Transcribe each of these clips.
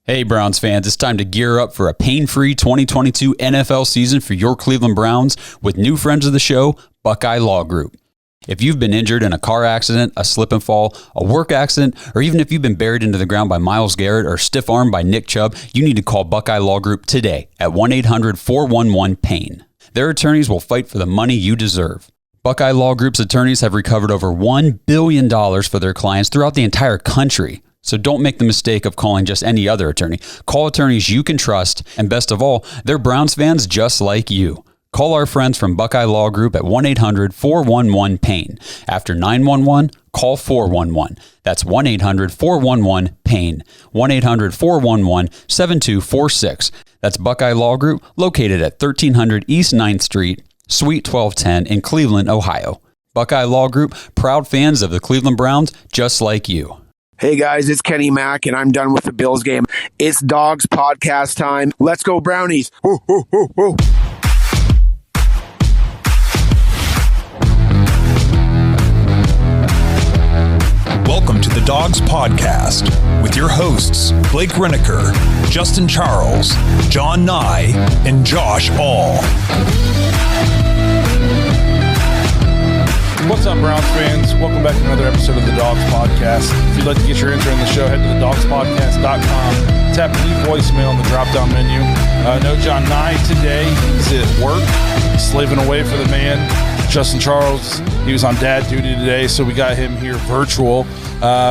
Hey Browns fans, it's time to gear up for a pain-free 2022 NFL season for your Cleveland Browns with new friends of the show, Buckeye Law Group. If you've been injured in a car accident, a slip and fall, a work accident, or even if you've been buried into the ground by Myles Garrett or stiff-armed by Nick Chubb, you need to call Buckeye Law Group today at 1-800-411-PAIN. Their attorneys will fight for the money you deserve. Buckeye Law Group's attorneys have recovered over $1 billion for their clients throughout the entire country. So don't make the mistake of calling just any other attorney. Call attorneys you can trust, and best of all, they're Browns fans just like you. Call our friends from Buckeye Law Group at 1-800-411-PAIN. After 911, call 411. That's 1-800-411-PAIN. 1-800-411-7246. That's Buckeye Law Group, located at 1300 East 9th Street, Suite 1210 in Cleveland, Ohio. Buckeye Law Group, proud fans of the Cleveland Browns just like you. Hey guys, it's Kenny Mack, and I'm done with the Bills game. It's Dogs podcast time. Let's go Brownies. Woo, woo, woo, woo. Welcome to the Dogs podcast with your hosts, Blake Reneker, Justin Charles, John Nye, and Josh All. What's up, Browns fans? Welcome back to another episode of the Dogs Podcast. If you'd like to get your intro in the show, head to thedogspodcast.com. Tap leave voicemail in the drop-down menu. No John Nye today. He's at work, slaving away for the man. Justin Charles, he was on dad duty today, so we got him here virtual.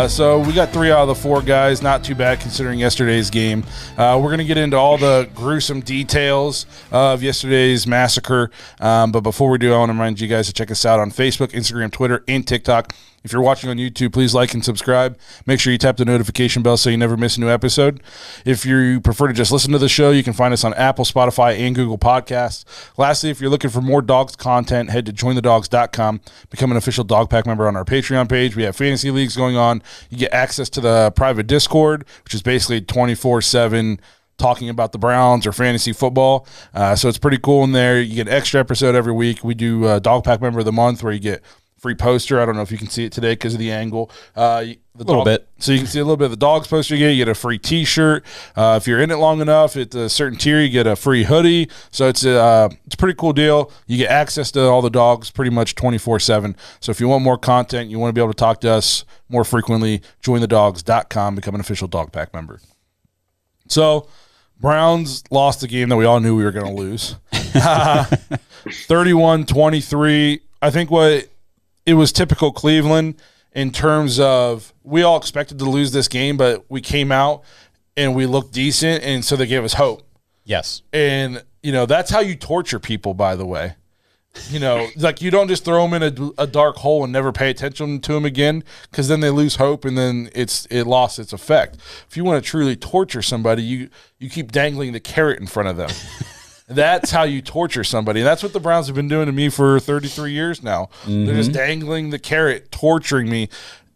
So we got 3 out of the 4 guys. Not too bad considering yesterday's game. We're going to get into all the gruesome details of yesterday's massacre. But before we do, I want to remind you guys to check us out on Facebook, Instagram, Twitter, and TikTok. If you're watching on YouTube, please like and subscribe. Make sure you tap the notification bell so you never miss a new episode. If you prefer to just listen to the show, you can find us on Apple, Spotify, and Google Podcasts. Lastly, if you're looking for more Dogs content, head to jointhedogs.com. Become an official Dog Pack member on our Patreon page. We have fantasy leagues going on. You get access to the private Discord, which is basically 24/7 talking about the Browns or fantasy football. So it's pretty cool in there. You get an extra episode every week. We do Dog Pack Member of the Month where you get free poster. I don't know if you can see it today because of the angle. A little bit. So you can see a little bit of the Dogs poster you get a free T-shirt. If you're in it long enough, at a certain tier, you get a free hoodie. So it's a pretty cool deal. You get access to all the Dogs pretty much 24/7. So if you want more content, you want to be able to talk to us more frequently, jointhedogs.com, become an official Dog Pack member. So Browns lost the game that we all knew we were going to lose. 31-23. I think it was typical Cleveland in terms of we all expected to lose this game, but we came out and we looked decent, and so they gave us hope. Yes. And, that's how you torture people, by the way. Like you don't just throw them in a dark hole and never pay attention to them again because then they lose hope and then it lost its effect. If you want to truly torture somebody, you keep dangling the carrot in front of them. That's how you torture somebody. And that's what the Browns have been doing to me for 33 years now. Mm-hmm. They're just dangling the carrot, torturing me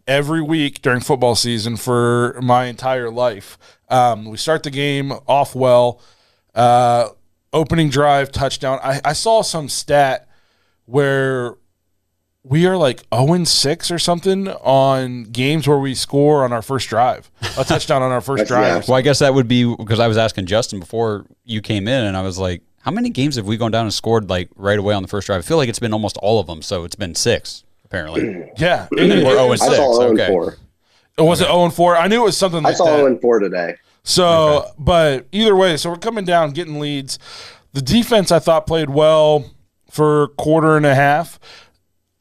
every week during football season for my entire life. We start the game off well. Opening drive, touchdown. I saw some stat where we are like 0-6 or something on games where we score on our first drive, a touchdown on our first drive. Yeah. Well, I guess that would be because I was asking Justin before you came in, and I was like, how many games have we gone down and scored like right away on the first drive? I feel like it's been almost all of them, so it's been 6 apparently. Yeah, and we're 0-6. I saw 0-4. Okay. Was it 0-4? I knew it was something like that. I saw 0-4 today. So, okay. But either way, so we're coming down, getting leads. The defense, I thought, played well for a quarter and a half.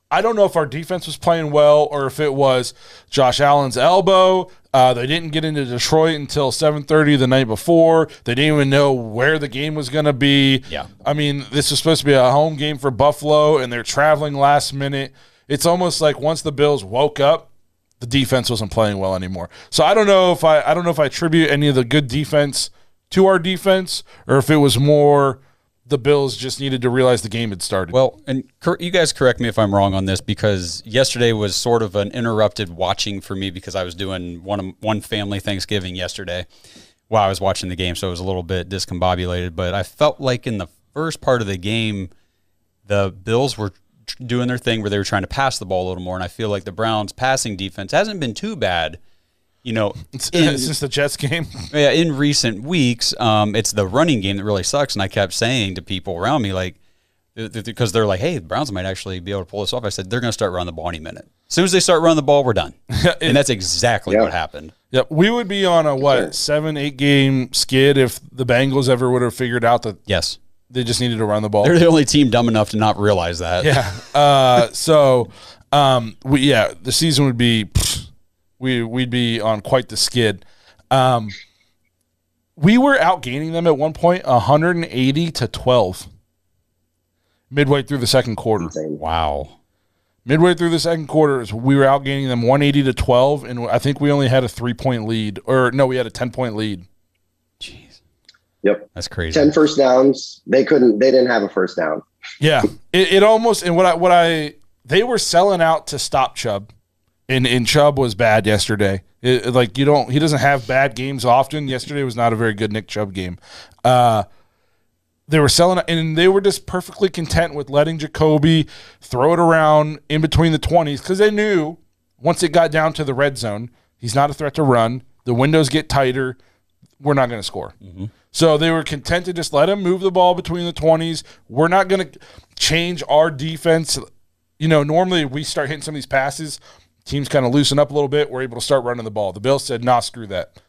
I don't know if our defense was playing well or if it was Josh Allen's elbow. They didn't get into Detroit until 7:30 the night before. They didn't even know where the game was going to be. Yeah. I mean, this was supposed to be a home game for Buffalo, and they're traveling last minute. It's almost like once the Bills woke up, the defense wasn't playing well anymore. So I don't know if I attribute any of the good defense to our defense or if it was more the Bills just needed to realize the game had started. Well, and you guys correct me if I'm wrong on this because yesterday was sort of an interrupted watching for me because I was doing one family Thanksgiving yesterday while I was watching the game, so it was a little bit discombobulated. But I felt like in the first part of the game, the Bills were doing their thing where they were trying to pass the ball a little more, and I feel like the Browns' passing defense hasn't been too bad, Since the Jets game. Yeah, in recent weeks, it's the running game that really sucks. And I kept saying to people around me, like, because they're like, hey, the Browns might actually be able to pull this off. I said, they're going to start running the ball any minute. As soon as they start running the ball, we're done. And that's exactly what happened. Yep. We would be on a, 7-8 game skid if the Bengals ever would have figured out that they just needed to run the ball. They're the only team dumb enough to not realize that. Yeah. The season would be we'd be on quite the skid. We were outgaining them at one point 180-12 midway through the second quarter. Wow. Midway through the second quarter, we were outgaining them 180-12, and I think we only had a 3-point lead. Or, no, we had a 10-point lead. Jeez. Yep. That's crazy. 10 first downs. They didn't have a first down. Yeah. It almost, and they were selling out to stop Chubb. And Chubb was bad yesterday. He doesn't have bad games often. Yesterday was not a very good Nick Chubb game. They were selling, and they were just perfectly content with letting Jacoby throw it around in between the 20s because they knew once it got down to the red zone, he's not a threat to run. The windows get tighter. We're not going to score. Mm-hmm. So they were content to just let him move the ball between the 20s. We're not going to change our defense. Normally we start hitting some of these passes, teams kind of loosen up a little bit. We're able to start running the ball. The Bills said, nah, screw that.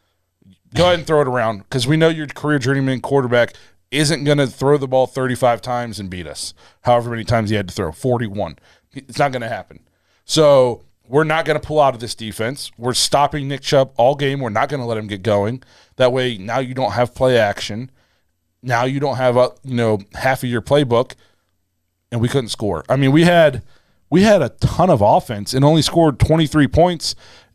Go ahead and throw it around because we know your career journeyman quarterback isn't going to throw the ball 35 times and beat us. However many times he had to throw, 41. It's not going to happen. So we're not going to pull out of this defense. We're stopping Nick Chubb all game. We're not going to let him get going. That way now you don't have play action. Now you don't have half of your playbook, and we couldn't score. I mean, we had a ton of offense and only scored 23 points,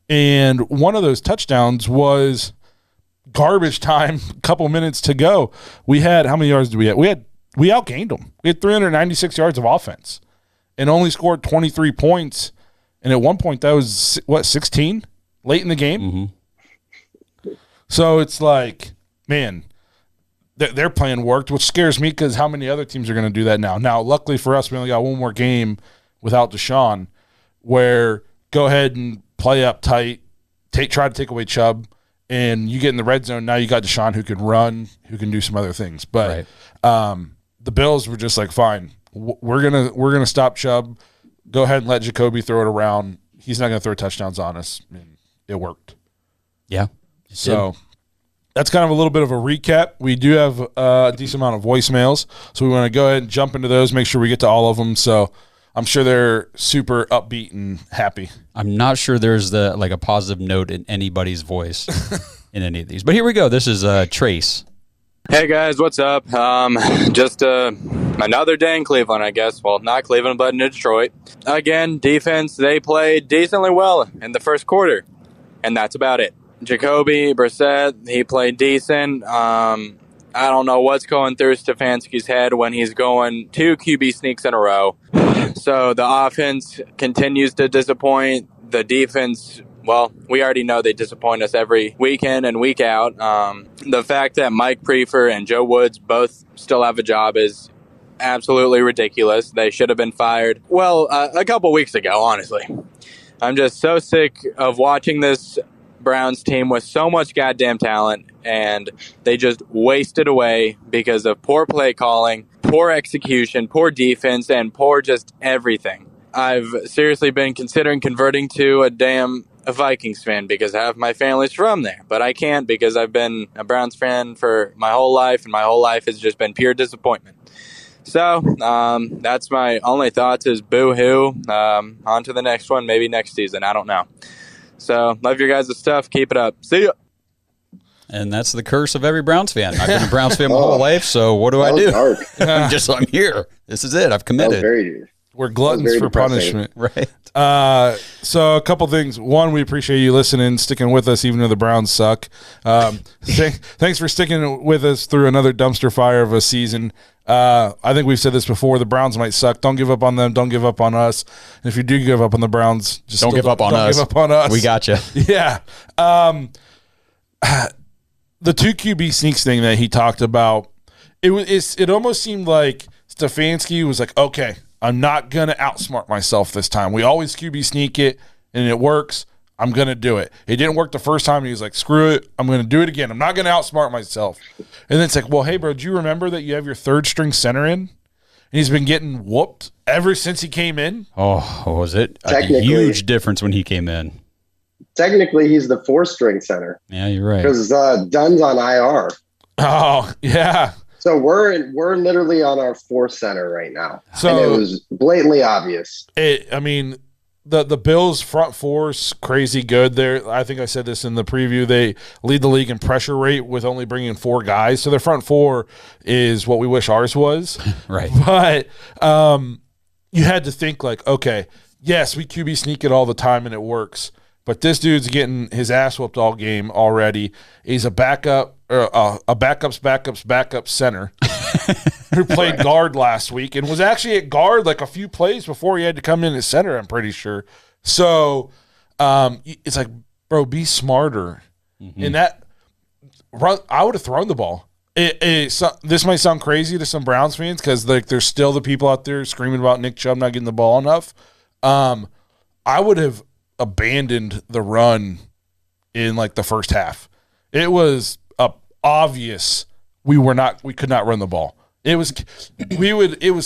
and one of those touchdowns was – garbage time, a couple minutes to go. We had, how many yards did we have? We outgained them. We had 396 yards of offense and only scored 23 points. And at one point that was 16 late in the game. Mm-hmm. So it's like, man, their plan worked, which scares me because how many other teams are going to do that now? Now, luckily for us, we only got one more game without Deshaun where go ahead and play up tight, try to take away Chubb. And you get in the red zone, now you got Deshaun who can run, who can do some other things. But the Bills were just like, fine, we're gonna stop Chubb. Go ahead and let Jacoby throw it around. He's not gonna throw touchdowns on us. And it worked. Yeah. So that's kind of a little bit of a recap. We do have a decent amount of voicemails, so we want to go ahead and jump into those, make sure we get to all of them. So I'm sure they're super upbeat and happy. I'm not sure there's a positive note in anybody's voice in any of these. But here we go. This is Trace. Hey, guys. What's up? Just another day in Cleveland, I guess. Well, not Cleveland, but in Detroit. Again, defense, they played decently well in the first quarter, and that's about it. Jacoby Brissett, he played decent. I don't know what's going through Stefanski's head when he's going 2 QB sneaks in a row. So the offense continues to disappoint. The defense, well, we already know they disappoint us every week in and week out. The fact that Mike Priefer and Joe Woods both still have a job is absolutely ridiculous. They should have been fired, a couple weeks ago, honestly. I'm just so sick of watching this Browns team with so much goddamn talent, and they just wasted away because of poor play calling, poor execution, poor defense, and poor just everything. I've seriously been considering converting to a Vikings fan because half my family's from there, but I can't because I've been a Browns fan for my whole life, and my whole life has just been pure disappointment. So that's my only thoughts is boo-hoo. On to the next one, maybe next season. I don't know. So, love your guys' stuff. Keep it up. See ya. And that's the curse of every Browns fan. I've been a Browns fan my whole life, so what do I do? I'm here. This is it. I've committed. We're gluttons for punishment. Right. So, a couple things. One, we appreciate you listening, sticking with us, even though the Browns suck. Thanks for sticking with us through another dumpster fire of a season. I think we've said this before. The Browns might suck. Don't give up on them. Don't give up on us. And if you do give up on the Browns, just don't give up on us. Give up on us. We got you. Yeah. The 2 QB sneaks thing that he talked about, it almost seemed like Stefanski was like, okay, I'm not going to outsmart myself this time. We always QB sneak it, and it works. I'm going to do it. It didn't work the first time. He was like, screw it. I'm going to do it again. I'm not going to outsmart myself. And then it's like, well, hey, bro, do you remember that you have your third string center in? And he's been getting whooped ever since he came in. Oh, was it a huge difference when he came in? Technically, he's the fourth string center. Yeah, you're right. Because Dunn's on IR. Oh, yeah. So we're literally on our fourth center right now. So and it was blatantly obvious. The Bills' front four's crazy good. There, I think I said this in the preview. They lead the league in pressure rate with only bringing in 4 guys. So their front four is what we wish ours was. Right. But you had to think like, okay, yes, we QB sneak it all the time and it works. But this dude's getting his ass whooped all game already. He's a backup, backup center who played guard last week and was actually at guard like a few plays before he had to come in at center, I'm pretty sure. So it's like, bro, be smarter. In that run, I would have thrown the ball. This might sound crazy to some Browns fans because like there's still the people out there screaming about Nick Chubb not getting the ball enough. I would have abandoned the run in like the first half. It was obvious we could not run the ball. It was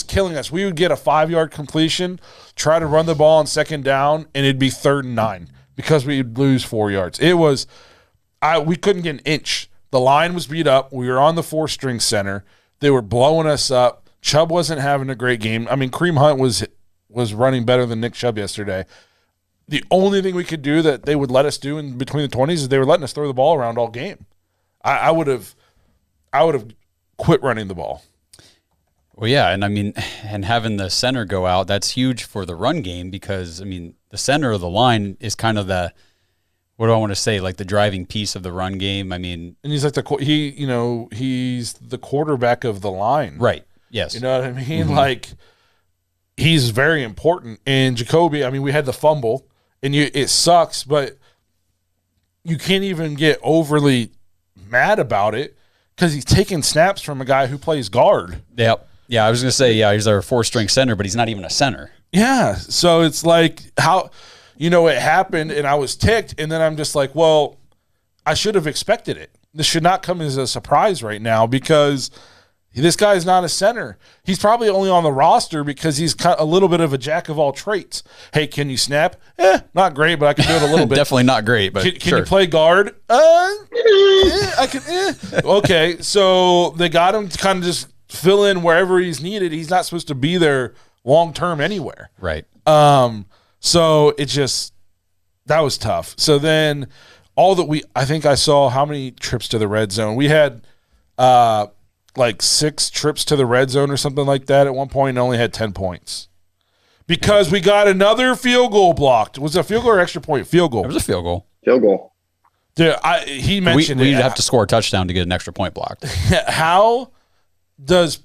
killing us. We would get a 5-yard completion, try to run the ball on second down, and it'd be 3rd and 9 because we'd lose 4 yards. We couldn't get an inch. The line was beat up. We were on the 4-string center. They were blowing us up. Chubb wasn't having a great game. I mean, Kareem Hunt was running better than Nick Chubb yesterday. The only thing we could do that they would let us do in between the 20s is they were letting us throw the ball around all game. I would have quit running the ball. Well, yeah, and I mean, and having the center go out, that's huge for the run game because, I mean, the center of the line is kind of the, what do I want to say, like the driving piece of the run game. I mean, and he's like he's the quarterback of the line. Right. Yes. You know what I mean? Mm-hmm. Like, he's very important. And Jacoby, I mean, we had the fumble. And it sucks, but you can't even get overly mad about it because he's taking snaps from a guy who plays guard. Yep. Yeah, I was going to say, yeah, he's our 4-string center, but he's not even a center. Yeah, so it's like how, it happened, and I was ticked, and then I'm just like, well, I should have expected it. This should not come as a surprise right now because this guy is not a center. He's probably only on the roster because he's a little bit of a jack of all traits. Hey, can you snap? Not great, but I can do it a little bit. Definitely not great, but can you play guard? I can. Okay, so they got him to kind of just fill in wherever he's needed. He's not supposed to be there long term anywhere. Right. So it just that was tough. So then I think I saw how many trips to the red zone we had. Like 6 trips to the red zone or something like that at one point and only had 10 points. Because we got another field goal blocked. Was it a field goal or extra point? Field goal. It was a field goal. Field goal. Dude, he mentioned we'd have to score a touchdown to get an extra point blocked. How does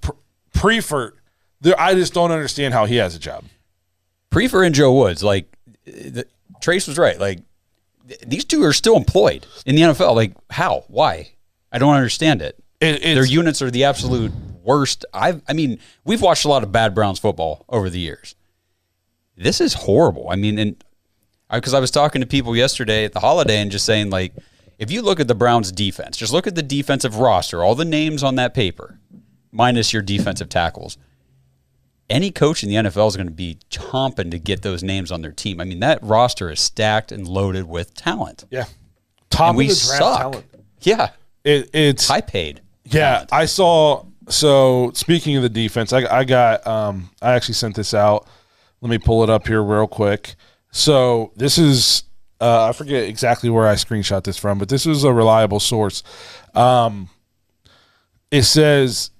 Priefer – I just don't understand how he has a job. Priefer and Joe Woods, like Trace was right. Like these two are still employed in the NFL. Like how? Why? I don't understand it. Their units are the absolute worst. I mean, we've watched a lot of bad Browns football over the years. This is horrible. I mean, because I was talking to people yesterday at the holiday and just saying, like, if you look at the Browns' defense, just look at the defensive roster, all the names on that paper, minus your defensive tackles. Any coach in the NFL is going to be chomping to get those names on their team. I mean, that roster is stacked and loaded with talent. Yeah, top and of the draft talent. Yeah, it's high paid. Yeah, talent. I saw. So speaking of the defense, I got. I actually sent this out. Let me pull it up here real quick. So this is. I forget exactly where I screenshot this from, but this is a reliable source. It says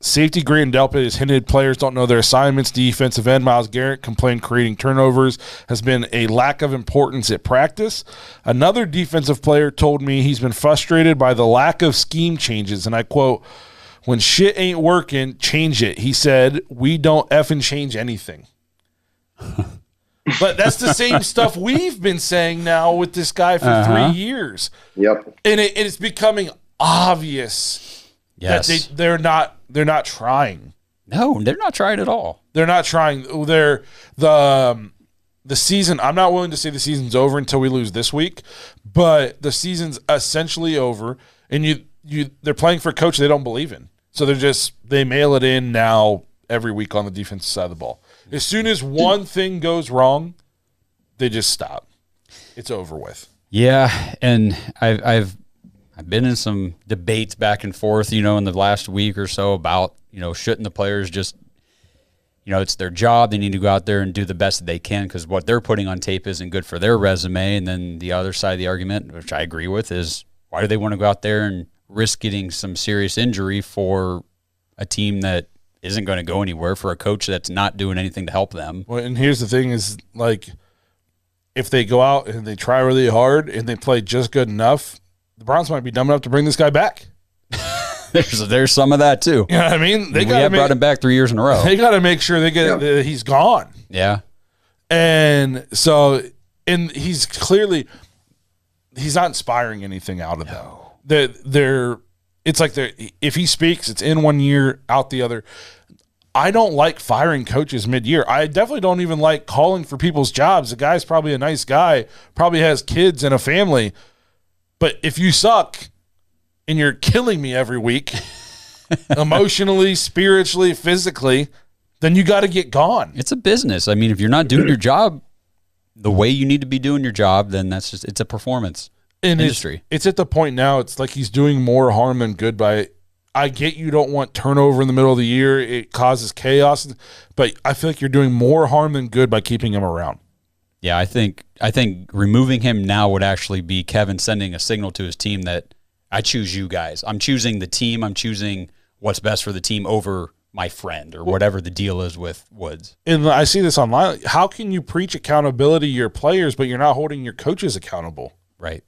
safety Grant Delpit has hinted players don't know their assignments. Defensive end Myles Garrett complained creating turnovers has been a lack of importance at practice. Another defensive player told me he's been frustrated by the lack of scheme changes, and I quote, "When shit ain't working, change it." He said, "We don't effing change anything." But that's the same stuff we've been saying now with this guy for 3 years. Yep. And it's becoming obvious that they're not trying. No, they're not trying at all. They're not trying. the season, I'm not willing to say the season's over until we lose this week, but the season's essentially over, and they're playing for a coach they don't believe in. So they mail it in now every week on the defensive side of the ball. As soon as one thing goes wrong, they just stop. It's over with. Yeah, and I've been in some debates back and forth, in the last week or so about, shouldn't the players just, it's their job. They need to go out there and do the best that they can because what they're putting on tape isn't good for their resume. And then the other side of the argument, which I agree with, is why do they want to go out there and risk getting some serious injury for a team that isn't going to go anywhere, for a coach that's not doing anything to help them? Well, and here's the thing is, like, if they go out and they try really hard and they play just good enough, the Browns might be dumb enough to bring this guy back. There's some of that too. You know what I mean? We have brought him back 3 years in a row. They got to make sure he's gone. Yeah. And so, he's clearly not inspiring anything out of them. It's like if he speaks, it's in 1 year, out the other. I don't like firing coaches mid-year. I definitely don't even like calling for people's jobs. The guy's probably a nice guy, probably has kids and a family. But if you suck and you're killing me every week, emotionally, spiritually, physically, then you got to get gone. It's a business. I mean, if you're not doing your job the way you need to be doing your job, then it's a performance industry. It's at the point now, it's like he's doing more harm than good by it. I get you don't want turnover in the middle of the year. It causes chaos. But I feel like you're doing more harm than good by keeping him around. Yeah, I think removing him now would actually be Kevin sending a signal to his team that I choose you guys. I'm choosing the team. I'm choosing what's best for the team over my friend or whatever the deal is with Woods. And I see this online. How can you preach accountability to your players, but you're not holding your coaches accountable? Right.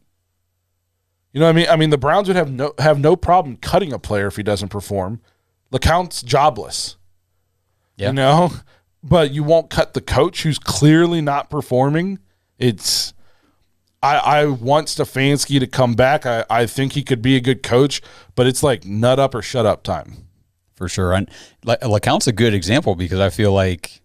You know what I mean? I mean, the Browns would have no problem cutting a player if he doesn't perform. LeCount's jobless. Yeah. But you won't cut the coach who's clearly not performing. I want Stefanski to come back. I think he could be a good coach, but it's like nut up or shut up time. For sure. And LeCount's a good example because I feel like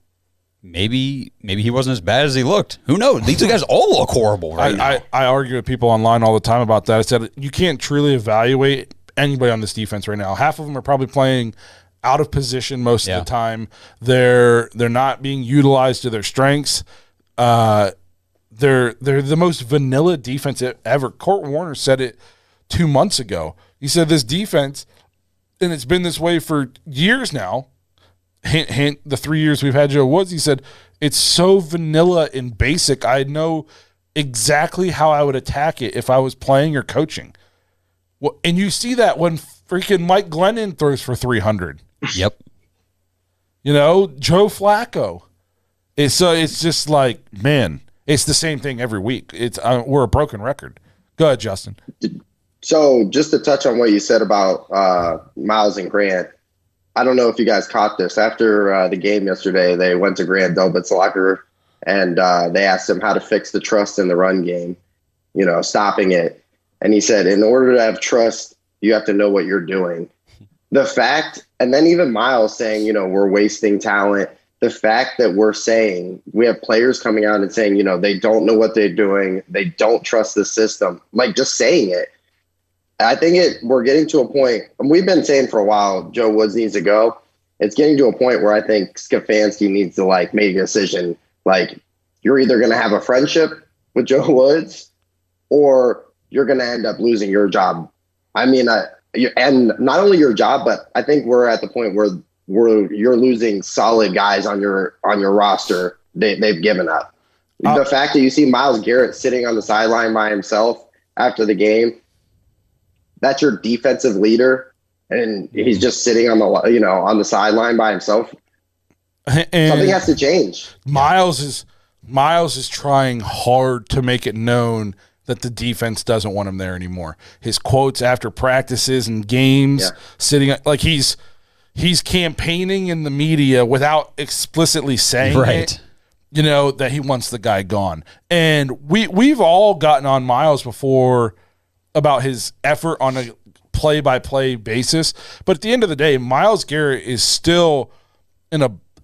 maybe he wasn't as bad as he looked. Who knows? These guys all look horrible right now. I argue with people online all the time about that. I said you can't truly evaluate anybody on this defense right now. Half of them are probably playing out of position most of the time. They're not being utilized to their strengths. They're the most vanilla defense ever. Kurt Warner said it 2 months ago. He said this defense, and it's been this way for years now. Hint, the 3 years we've had Joe Woods, he said, it's so vanilla and basic. I know exactly how I would attack it if I was playing or coaching. Well, and you see that when freaking Mike Glennon throws for 300. Yep. Joe Flacco. It's just like, man, it's the same thing every week. We're a broken record. Go ahead, Justin. So just to touch on what you said about Miles and Grant, I don't know if you guys caught this. After the game yesterday, they went to Grant Delpit's locker and they asked him how to fix the trust in the run game, stopping it. And he said, in order to have trust, you have to know what you're doing. The fact, and then even Miles saying, we're wasting talent. The fact that we're saying, we have players coming out and saying, they don't know what they're doing. They don't trust the system. Like just saying it. I think we're getting to a point, and we've been saying for a while, Joe Woods needs to go. It's getting to a point where I think Stefanski needs to make a decision. Like, you're either going to have a friendship with Joe Woods or you're going to end up losing your job. I mean, and not only your job, but I think we're at the point where you're losing solid guys on your roster. They've given up. The fact that you see Myles Garrett sitting on the sideline by himself after the game, that's your defensive leader, and he's just sitting on the sideline by himself. And something has to change. Miles is trying hard to make it known that the defense doesn't want him there anymore. His quotes after practices and games, sitting like he's campaigning in the media without explicitly saying it, that he wants the guy gone. And we've all gotten on Miles before about his effort on a play-by-play basis. But at the end of the day, Myles Garrett is still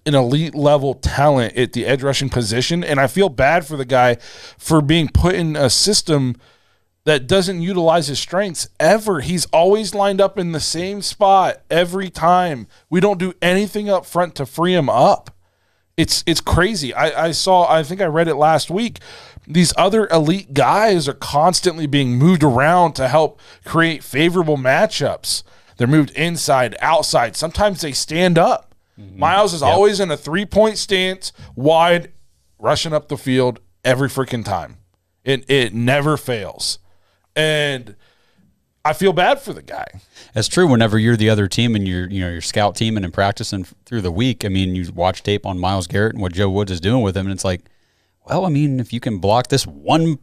an elite level talent at the edge rushing position, and I feel bad for the guy for being put in a system that doesn't utilize his strengths ever. He's always lined up in the same spot every time. We don't do anything up front to free him up. It's crazy. I think I read it last week. These other elite guys are constantly being moved around to help create favorable matchups. They're moved inside, outside. Sometimes they stand up. Miles is always in a 3-point stance, wide, rushing up the field every freaking time. It never fails. And I feel bad for the guy. It's true. Whenever you're the other team and you're scout teaming and practicing through the week, I mean, you watch tape on Myles Garrett and what Joe Woods is doing with him, and it's like, well, I mean, if you can block this one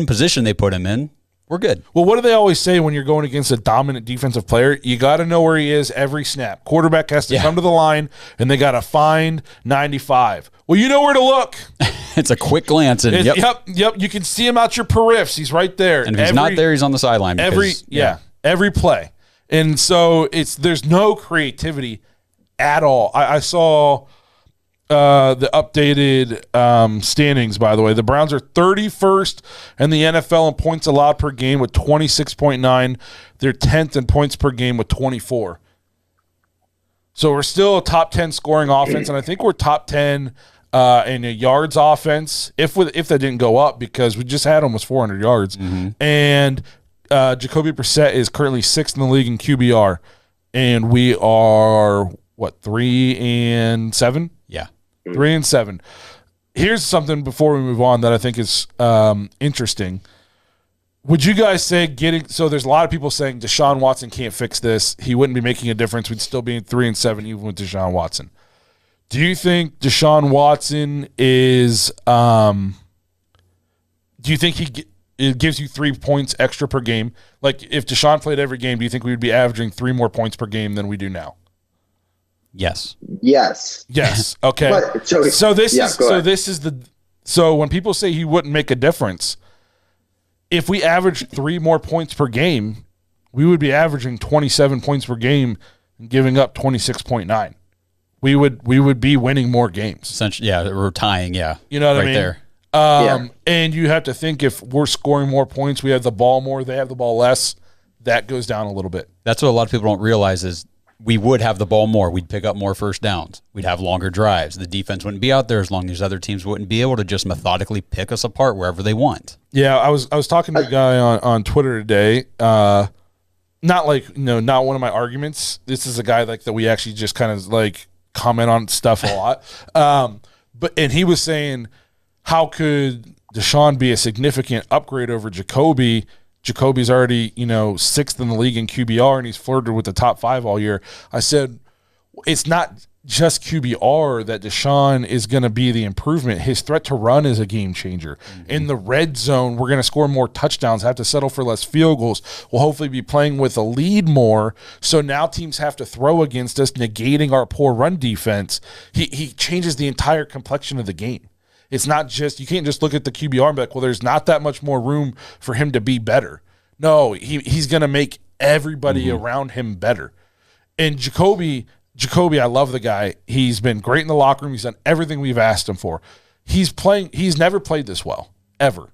position they put him in, we're good. Well, what do they always say when you're going against a dominant defensive player? You got to know where he is every snap. Quarterback has to come to the line, and they got to find 95. Well, you know where to look. It's a quick glance. And yep. You can see him out your periffs. He's right there. And if he's not there, he's on the sideline. Every play. And so there's no creativity at all. I saw the updated standings, by the way. The Browns are 31st in the NFL in points allowed per game with 26.9. They're 10th in points per game with 24. So we're still a top 10 scoring offense, and I think we're top 10 in a yards offense, if that didn't go up, because we just had almost 400 yards. And Jacoby Brissett is currently 6th in the league in QBR, and we are, 3-7? Yeah. 3-7. Here's something before we move on that I think is interesting. Would you guys say so there's a lot of people saying Deshaun Watson can't fix this. He wouldn't be making a difference. We'd still be 3-7 even with Deshaun Watson. Do you think Deshaun Watson is do you think it gives you 3 points extra per game? Like, if Deshaun played every game, do you think we would be averaging 3 more points per game than we do now? Yes. Okay. So when people say he wouldn't make a difference, if we averaged 3 more points per game, we would be averaging 27 points per game and giving up 26.9. We would be winning more games. Essentially, yeah, we're tying, yeah. You know what I mean? There. And you have to think, if we're scoring more points, we have the ball more, they have the ball less, that goes down a little bit. That's what a lot of people don't realize is we would have the ball more. We'd pick up more first downs. We'd have longer drives. The defense wouldn't be out there as long as other teams wouldn't be able to just methodically pick us apart wherever they want. Yeah, I was talking to a guy on Twitter today. Not one of my arguments. This is a guy that we actually just kind of comment on stuff a lot. And he was saying, how could Deshaun be a significant upgrade over Jacoby? Jacoby's already, 6th in the league in QBR, and he's flirted with the top 5 all year. I said, it's not just QBR that Deshaun is going to be the improvement. His threat to run is a game changer. In the red zone, we're going to score more touchdowns, have to settle for less field goals. We'll hopefully be playing with a lead more, so now teams have to throw against us, negating our poor run defense. He changes the entire complexion of the game. It's not just, you can't just look at the QBR and be like, well, there's not that much more room for him to be better. No, he's going to make everybody around him better. And Jacoby, I love the guy. He's been great in the locker room. He's done everything we've asked him for. He's never played this well, ever.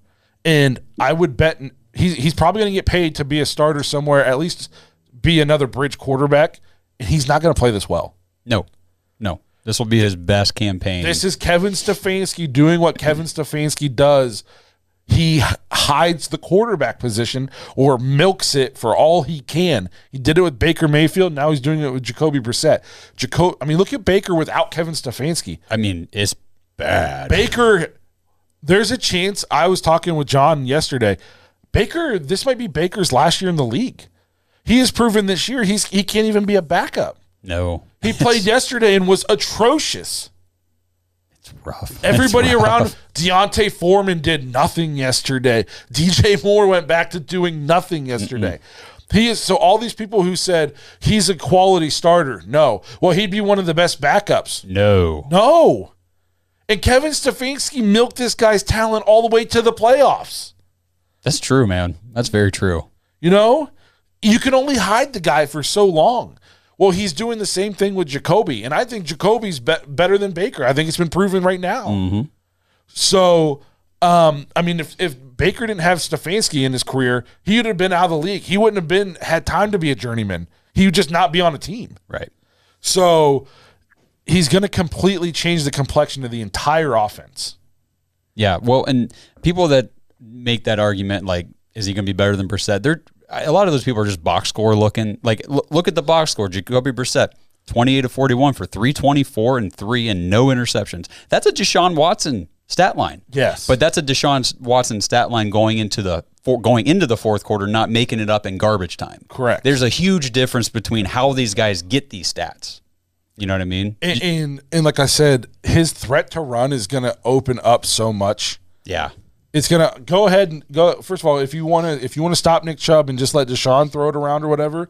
And I would bet he's probably going to get paid to be a starter somewhere, at least be another bridge quarterback, and he's not going to play this well. No. This will be his best campaign. This is Kevin Stefanski doing what Kevin Stefanski does. He hides the quarterback position or milks it for all he can. He did it with Baker Mayfield. Now he's doing it with Jacoby Brissett. Look at Baker without Kevin Stefanski. I mean, it's bad. Baker, there's a chance. I was talking with John yesterday. This might be Baker's last year in the league. He has proven this year he can't even be a backup. No. He played yesterday and was atrocious. It's rough. Everybody around Deontay Foreman did nothing yesterday. DJ Moore went back to doing nothing yesterday. So all these people who said he's a quality starter, no. Well, he'd be one of the best backups. No. And Kevin Stefanski milked this guy's talent all the way to the playoffs. That's true, man. That's very true. You can only hide the guy for so long. Well, he's doing the same thing with Jacoby, and I think Jacoby's better than Baker. I think it's been proven right now. Mm-hmm. So, I mean, if Baker didn't have Stefanski in his career, he would have been out of the league. He wouldn't have had time to be a journeyman. He would just not be on a team. Right. So he's going to completely change the complexion of the entire offense. Yeah, well, and people that make that argument, like, is he going to be better than Brissett? A lot of those people are just box score looking. Like, look at the box score. Jacoby Brissett, 28 of 41 for 324 and 3 and no interceptions. That's a Deshaun Watson stat line. Yes. But that's a Deshaun Watson stat line going into the fourth quarter, not making it up in garbage time. Correct. There's a huge difference between how these guys get these stats. You know what I mean? And like I said, his threat to run is going to open up so much. Yeah. It's going to go ahead and go. First of all, if you want to stop Nick Chubb and just let Deshaun throw it around or whatever,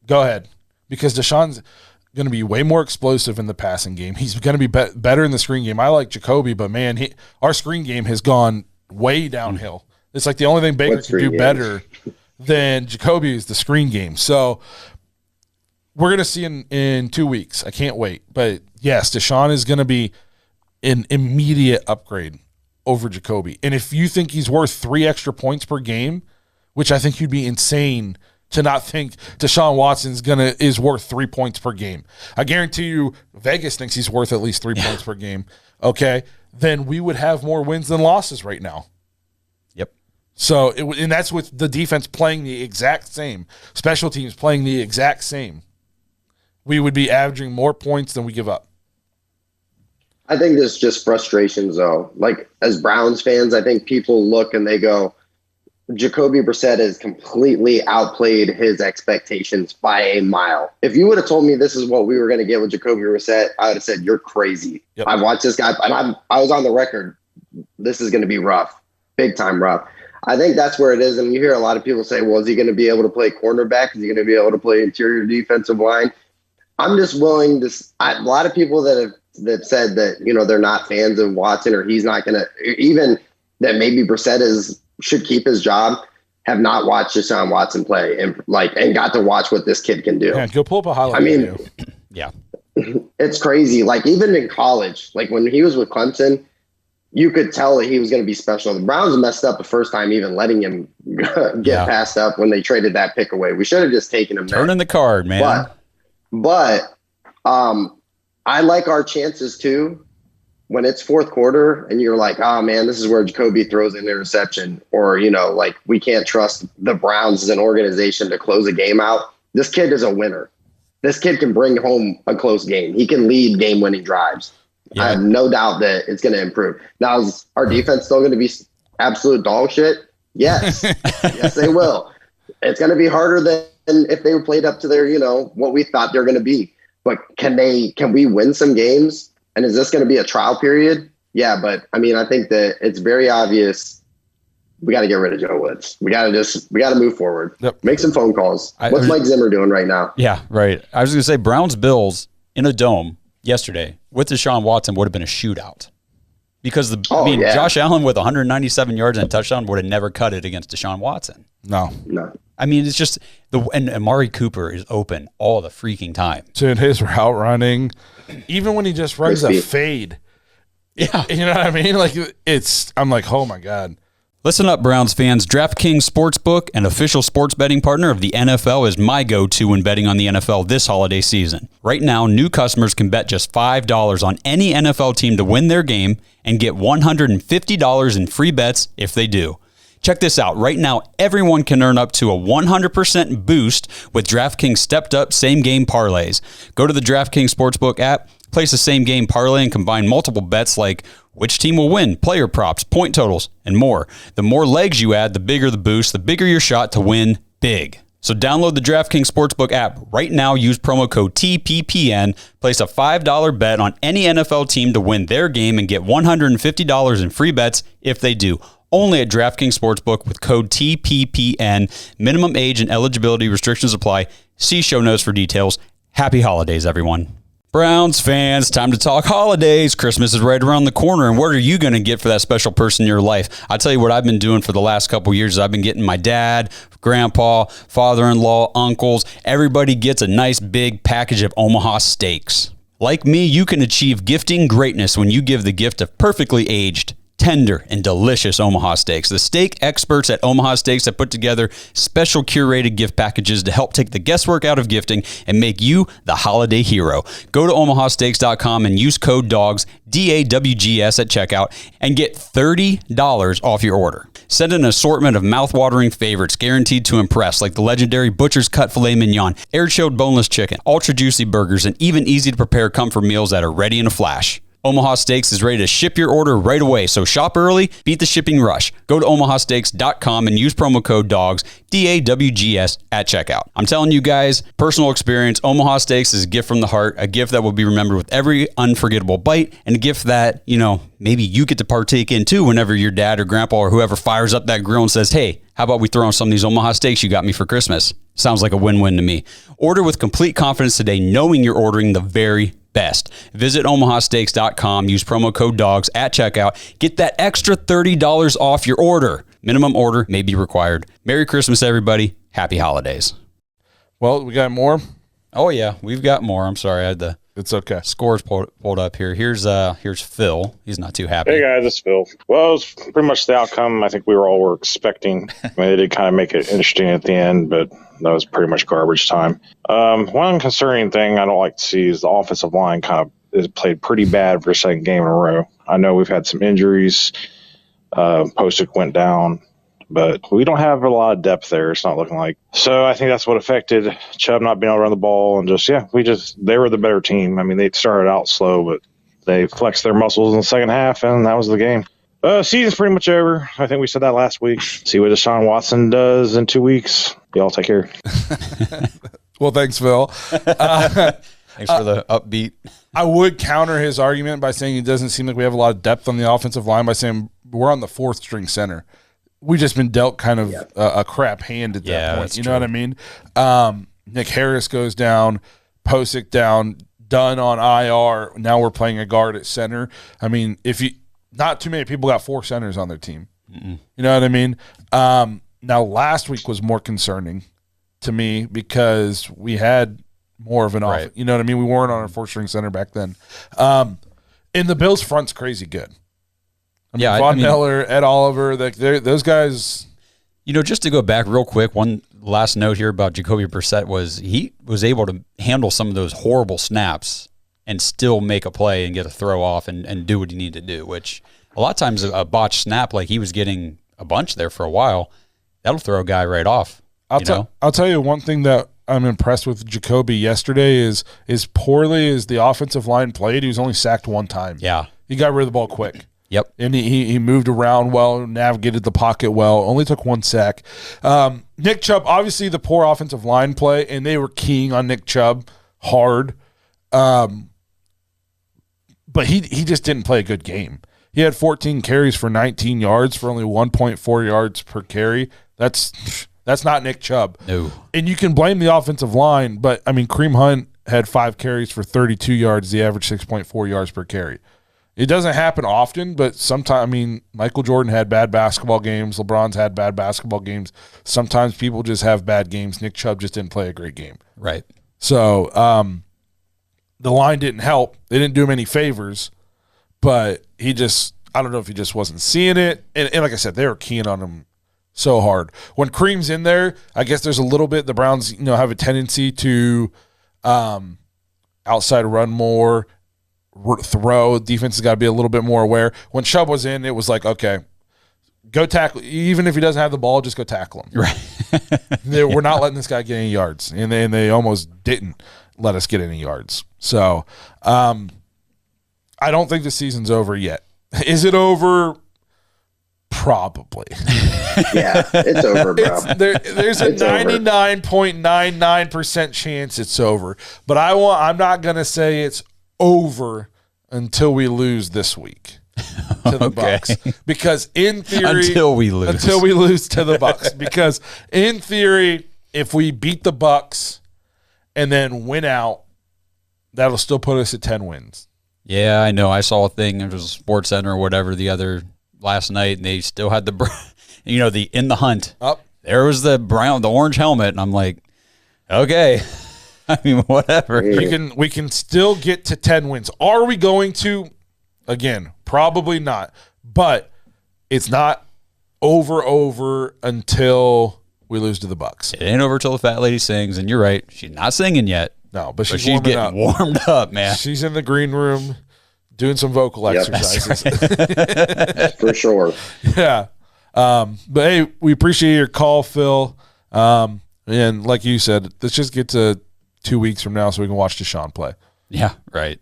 go ahead, because Deshaun's going to be way more explosive in the passing game. He's going to be better in the screen game. I like Jacoby, but man, our screen game has gone way downhill. It's like the only thing Baker can do better than Jacoby is the screen game. So we're going to see in 2 weeks. I can't wait. But yes, Deshaun is going to be an immediate upgrade over Jacoby. And if you think he's worth 3 extra points per game, which I think you'd be insane to not think Deshaun Watson is worth 3 points per game. I guarantee you Vegas thinks he's worth at least 3 points per game. Okay, then we would have more wins than losses right now. Yep. So, and that's with the defense playing the exact same, special teams playing the exact same. We would be averaging more points than we give up. I think there's just frustrations, though. Like, as Browns fans, I think people look and they go, Jacoby Brissett has completely outplayed his expectations by a mile. If you would have told me this is what we were going to get with Jacoby Brissett, I would have said, you're crazy. Yep. I've watched this guy, and I was on the record. This is going to be rough, big time rough. I think that's where it is. And you hear a lot of people say, well, is he going to be able to play cornerback? Is he going to be able to play interior defensive line? I'm just willing to – a lot of people that said that, you know, they're not fans of Watson or he's not going to – even that maybe Brissett should keep his job, have not watched Deshaun Watson play and got to watch what this kid can do. Yeah, go pull up a highlight. I mean, yeah, it's crazy. Like, even in college, like when he was with Clemson, you could tell that he was going to be special. The Browns messed up the first time even letting him get passed up when they traded that pick away. We should have just taken him. Turning the card, man. But I like our chances too. When it's fourth quarter and you're like, oh man, this is where Jacoby throws an interception, or, you know, like, we can't trust the Browns as an organization to close a game out. This kid is a winner. This kid can bring home a close game. He can lead game-winning drives. Yeah. I have no doubt that it's going to improve. Now, is our defense still going to be absolute dog shit? Yes. Yes, they will. It's going to be harder than if they played up to their, you know, what we thought they're going to be. But can we win some games? And is this going to be a trial period? Yeah, but I mean, I think that it's very obvious we got to get rid of Joe Woods. We got to move forward. Yep. Make some phone calls. What's Mike Zimmer doing right now? Yeah, right. I was going to say Browns-Bills in a dome yesterday with Deshaun Watson would have been a shootout. Because Josh Allen with 197 yards and a touchdown would have never cut it against Deshaun Watson. No. I mean, it's just and Amari Cooper is open all the freaking time. Dude, his route running, even when he just runs a fade. Yeah. You know what I mean? Like, I'm like, oh my God. Listen up, Browns fans. DraftKings Sportsbook, an official sports betting partner of the NFL, is my go-to when betting on the NFL this holiday season. Right now, new customers can bet just $5 on any NFL team to win their game and get $150 in free bets if they do. Check this out. Right now, everyone can earn up to a 100% boost with DraftKings stepped-up same-game parlays. Go to the DraftKings Sportsbook app, place a same-game parlay, and combine multiple bets like which team will win, player props, point totals, and more. The more legs you add, the bigger the boost, the bigger your shot to win big. So download the DraftKings Sportsbook app right now. Use promo code TPPN. Place a $5 bet on any NFL team to win their game and get $150 in free bets if they do. Only at DraftKings Sportsbook with code TPPN. Minimum age and eligibility restrictions apply. See show notes for details. Happy holidays, everyone. Browns fans, time to talk holidays. Christmas is right around the corner, and what are you going to get for that special person in your life? I'll tell you what I've been doing for the last couple of years. I've been getting my dad, grandpa, father-in-law, uncles. Everybody gets a nice big package of Omaha steaks. Like me, you can achieve gifting greatness when you give the gift of perfectly aged, tender, and delicious Omaha steaks. The steak experts at Omaha Steaks have put together special curated gift packages to help take the guesswork out of gifting and make you the holiday hero. Go to omahasteaks.com and use code DAWGS, DAWGS at checkout, and get $30 off your order. Send an assortment of mouth-watering favorites guaranteed to impress, like the legendary Butcher's Cut Filet Mignon, air-chilled boneless chicken, ultra-juicy burgers, and even easy-to-prepare comfort meals that are ready in a flash. Omaha Steaks is ready to ship your order right away, so shop early, beat the shipping rush. Go to omahasteaks.com and use promo code DAWGS, DAWGS, at checkout. I'm telling you guys, personal experience, Omaha Steaks is a gift from the heart, a gift that will be remembered with every unforgettable bite, and a gift that, maybe you get to partake in too whenever your dad or grandpa or whoever fires up that grill and says, hey, how about we throw on some of these Omaha Steaks you got me for Christmas? Sounds like a win-win to me. Order with complete confidence today, knowing you're ordering the very best. Visit omahasteaks.com, use promo code DAWGS at checkout. Get that extra $30 off your order. Minimum order may be required. Merry Christmas, everybody. Happy holidays. Well, we got more? Oh, yeah, we've got more. I'm sorry. I had the scores pulled up here. Here's Phil. He's not too happy. Hey, guys, it's Phil. Well, it was pretty much the outcome I think we were expecting. They did kind of make it interesting at the end, but that was pretty much garbage time. One concerning thing I don't like to see is the offensive line kind of is played pretty bad for a second game in a row. I know we've had some injuries. Postic went down, but we don't have a lot of depth there. It's not looking like. So I think that's what affected Chubb not being able to run the ball. And they were the better team. I mean, they started out slow, but they flexed their muscles in the second half, and that was the game. Season's pretty much over. I think we said that last week. See what Deshaun Watson does in 2 weeks. Y'all take care. Well, thanks, Phil. Thanks for the upbeat. I would counter his argument by saying it doesn't seem like we have a lot of depth on the offensive line by saying we're on the fourth string center. We've just been dealt kind of a crap hand at that point. You know what I mean? Nick Harris goes down, Postic down, Dunn on IR. Now we're playing a guard at center. I mean, not too many people got four centers on their team. Mm-mm. You know what I mean? Now, last week was more concerning to me because we had more of an offense. You know what I mean? We weren't on our four-string center back then. And the Bills' front's crazy good. Von Miller, Ed Oliver, those guys. Just to go back real quick, one last note here about Jacoby Brissett was he was able to handle some of those horrible snaps and still make a play and get a throw off and do what he needed to do, which a lot of times a botched snap, like he was getting a bunch there for a while, that'll throw a guy right off. I'll tell you one thing that I'm impressed with Jacoby yesterday is poorly as the offensive line played, he was only sacked one time. Yeah. He got rid of the ball quick. Yep. And he moved around well, navigated the pocket well, only took one sack. Nick Chubb, obviously the poor offensive line play, and they were keying on Nick Chubb hard. But he just didn't play a good game. He had 14 carries for 19 yards for only 1.4 yards per carry. That's not Nick Chubb. No. And you can blame the offensive line, but, Kareem Hunt had 5 carries for 32 yards, the average 6.4 yards per carry. It doesn't happen often, but sometimes, Michael Jordan had bad basketball games. LeBron's had bad basketball games. Sometimes people just have bad games. Nick Chubb just didn't play a great game. Right. So the line didn't help. They didn't do him any favors, but I don't know if he just wasn't seeing it. And like I said, they were keying on him so hard. When Kareem's in there, I guess there's a little bit, the Browns, have a tendency to outside run more, throw. Defense has got to be a little bit more aware. When Chubb was in, it was like, okay, go tackle. Even if he doesn't have the ball, just go tackle him. Right. We're not letting this guy get any yards, and they almost didn't let us get any yards. So I don't think the season's over yet. Is it over? Probably. Yeah, it's over, bro. There's a 99.99% chance it's over. But I'm not going to say it's over until we lose this week to the Bucks. Because in theory, until we lose to the Bucks. Because in theory, if we beat the Bucks and then win out, that'll still put us at 10 wins. Yeah, I know. I saw a thing. It was Sports Center or whatever last night, and they still had the in the hunt. Up. There was the orange helmet, and I'm like, okay. I mean, whatever. We can still get to 10 wins. Are we going to? Again, probably not. But it's not over until we lose to the Bucs. It ain't over till the fat lady sings, and you're right. She's not singing yet. No, but she's getting warmed up, man. She's in the green room doing some vocal exercises. Right. For sure. Yeah. But, hey, we appreciate your call, Phil. And like you said, let's just get to 2 weeks from now so we can watch Deshaun play. Yeah, right.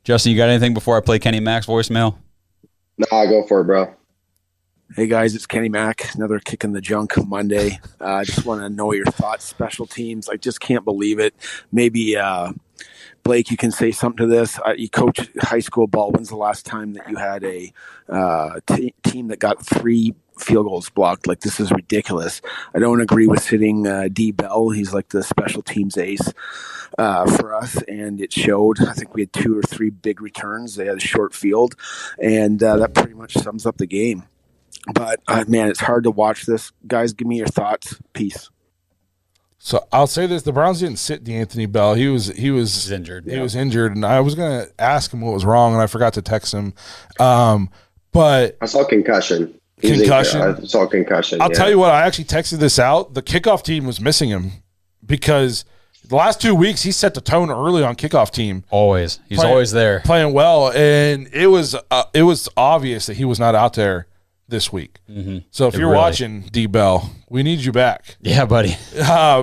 Justin, you got anything before I play Kenny Mac's voicemail? No, go for it, bro. Hey guys, it's Kenny Mac. Another kick in the junk Monday. I just want to know your thoughts. Special teams, I just can't believe it. Maybe Blake, you can say something to this. You coach high school ball. When's the last time that you had a team that got 3 field goals blocked? Like, this is ridiculous. I don't agree with sitting D Bell. He's like the special teams ace for us, and it showed. I think we had 2 or 3 big returns. They had a short field, and that pretty much sums up the game. But, man, it's hard to watch this. Guys, give me your thoughts. Peace. So I'll say this: the Browns didn't sit D'Anthony Bell. He was injured. He was injured, and I was going to ask him what was wrong, and I forgot to text him. But I saw concussion. I saw concussion. I'll tell you what. I actually texted this out. The kickoff team was missing him because the last 2 weeks he set the tone early on kickoff team. Always, he's always there playing well, and it was obvious that he was not out there this week. Mm-hmm. So if you're watching, D Bell, we need you back. Yeah, buddy.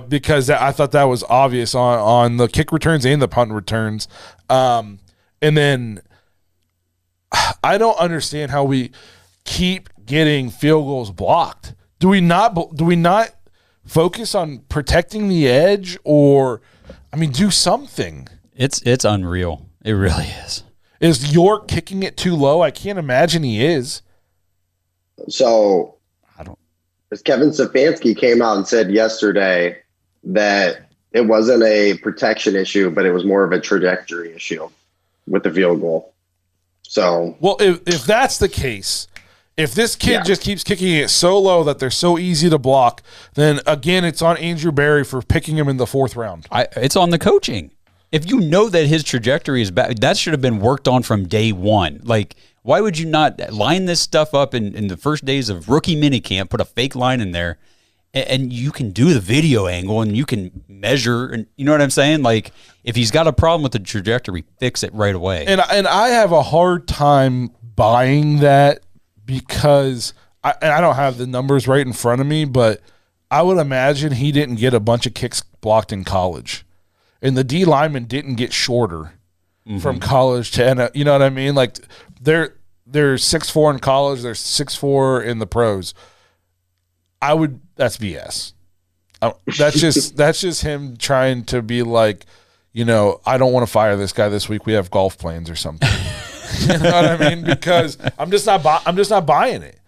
Because I thought that was obvious on the kick returns and the punt returns. And then I don't understand how we keep getting field goals blocked. Do we not focus on protecting the edge, or do something? It's unreal. It really is. Is York kicking it too low? I can't imagine he is. So, Kevin Stefanski came out and said yesterday that it wasn't a protection issue, but it was more of a trajectory issue with the field goal. So, well, if that's the case, if this kid just keeps kicking it so low that they're so easy to block, then again, it's on Andrew Berry for picking him in the 4th round. It's on the coaching. If you know that his trajectory is bad, that should have been worked on from day one. Like, why would you not line this stuff up in the first days of rookie minicamp, put a fake line in there, and you can do the video angle and you can measure, and you know what I'm saying? Like, if he's got a problem with the trajectory, fix it right away. And I have a hard time buying that because I don't have the numbers right in front of me, but I would imagine he didn't get a bunch of kicks blocked in college. And the D linemen didn't get shorter from college to you know what I mean? Like they're 6'4" in college, they're 6'4" in the pros. That's BS. That's just him trying to be like, I don't want to fire this guy this week. We have golf plans or something. You know what I mean? Because I'm just not buying it.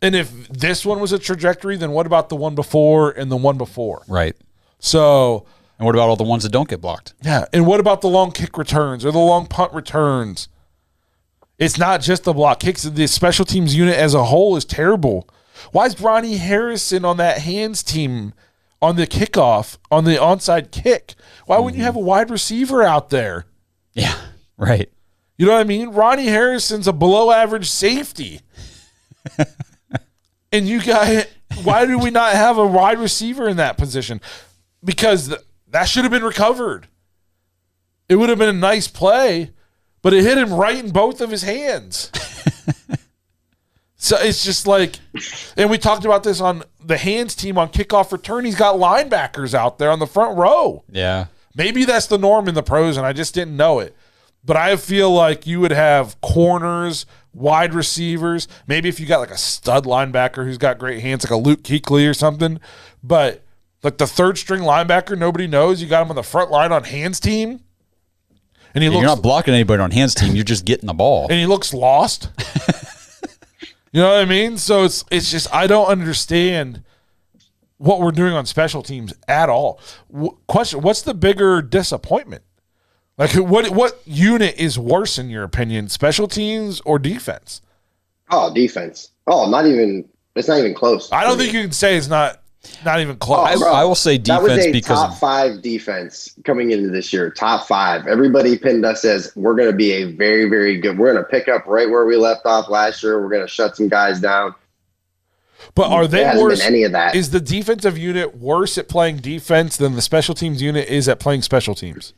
And if this one was a trajectory, then what about the one before and the one before? Right. So. And what about all the ones that don't get blocked? Yeah. And what about the long kick returns or the long punt returns? It's not just the block kicks. The special teams unit as a whole is terrible. Why is Ronnie Harrison on that hands team on the kickoff, on the onside kick? Why wouldn't you have a wide receiver out there? Yeah, right. You know what I mean? Ronnie Harrison's a below-average safety. And why do we not have a wide receiver in that position? Because that should have been recovered. It would have been a nice play, but it hit him right in both of his hands. So it's just like, and we talked about this on the hands team on kickoff return. He's got linebackers out there on the front row. Yeah. Maybe that's the norm in the pros, and I just didn't know it. But I feel like you would have corners, wide receivers. Maybe if you got like a stud linebacker who's got great hands, like a Luke Kuechly or something. But like the third string linebacker, nobody knows. You got him on the front line on hands team. And you're not blocking anybody on hands team. You're just getting the ball. And he looks lost. You know what I mean? So it's just I don't understand what we're doing on special teams at all. Question, what's the bigger disappointment? Like, what unit is worse in your opinion, special teams or defense? Oh, defense. Oh, it's not even close. I don't think you can say it's not even close. I will say defense that was a because top 5 defense coming into this year. Top 5. Everybody pinned us as we're going to be a very, very good. We're going to pick up right where we left off last year. We're going to shut some guys down. But are they worse? Been any of that. Is the defensive unit worse at playing defense than the special teams unit is at playing special teams?